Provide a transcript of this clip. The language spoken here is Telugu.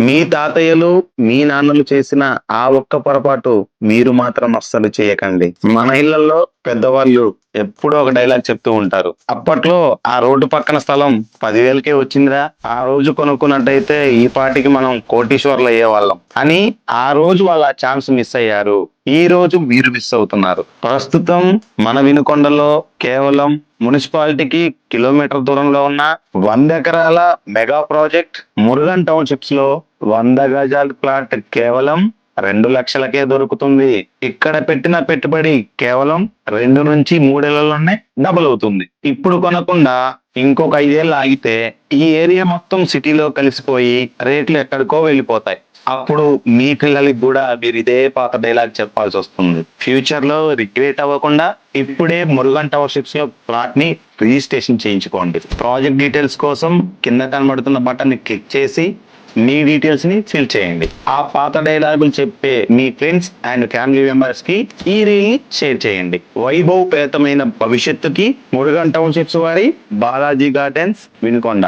మీ తాతయ్యలు, మీ నాన్నలు చేసిన ఆ ఒక్క పొరపాటు మీరు మాత్రం అస్సలు చేయకండి. మన ఇళ్లలో పెద్దవాళ్ళు ఎప్పుడూ ఒక డైలాగ్ చెప్తూ ఉంటారు. అప్పట్లో ఆ రోడ్డు పక్కన స్థలం 10,000కే వచ్చిందిరా, ఆ రోజు కొనుక్కున్నట్టయితే ఈ పాటికి మనం కోటీశ్వర్లు అయ్యేవాళ్ళం అని ఆ రోజు వాళ్ళ ఛాన్స్ మిస్ అయ్యారు. ఈ రోజు మీరు మిస్ అవుతున్నారు. ప్రస్తుతం మన వినుకొండలో కేవలం మున్సిపాలిటీకి కిలోమీటర్ దూరంలో ఉన్న 100 ఎకరాల మెగా ప్రాజెక్ట్ మురుగన్ టౌన్షిప్స్ లో 100 గజాల ప్లాట్ కేవలం 2 లక్షలకే దొరుకుతుంది. ఇక్కడ పెట్టిన పెట్టుబడి కేవలం 2 నుంచి 3 ఏళ్లలోనే డబుల్ అవుతుంది. ఇప్పుడు కొనకుండా ఇంకొక 5 ఏళ్ళు ఆగితే ఈ ఏరియా మొత్తం సిటీలో కలిసిపోయి రేట్లు ఎక్కడికో వెళ్ళిపోతాయి. అప్పుడు మీ పిల్లలకి కూడా మీరు ఇదే పాత డైలాగ్ చెప్పాల్సి వస్తుంది. ఫ్యూచర్ లో రిగ్రెట్ అవ్వకుండా ఇప్పుడే మురుగన్ టౌన్షిప్స్ లో ప్లాట్ ని రిజిస్ట్రేషన్ చేయించుకోండి. ప్రాజెక్ట్ డీటెయిల్స్ కోసం కింద కనబడుతున్న బటన్ ని క్లిక్ చేసి మీ డీటెయిల్స్ ని ఫిల్ చేయండి. ఆ పాత డైలాగులు చెప్పే మీ ఫ్రెండ్స్ అండ్ ఫ్యామిలీ మెంబర్స్ కి ఈ రీల్ ని షేర్ చేయండి. వైభవపేతమైన భవిష్యత్తుకి మురుగన్ టౌన్షిప్స్ వారి బాలాజీ గార్డెన్స్ వినుకొండ.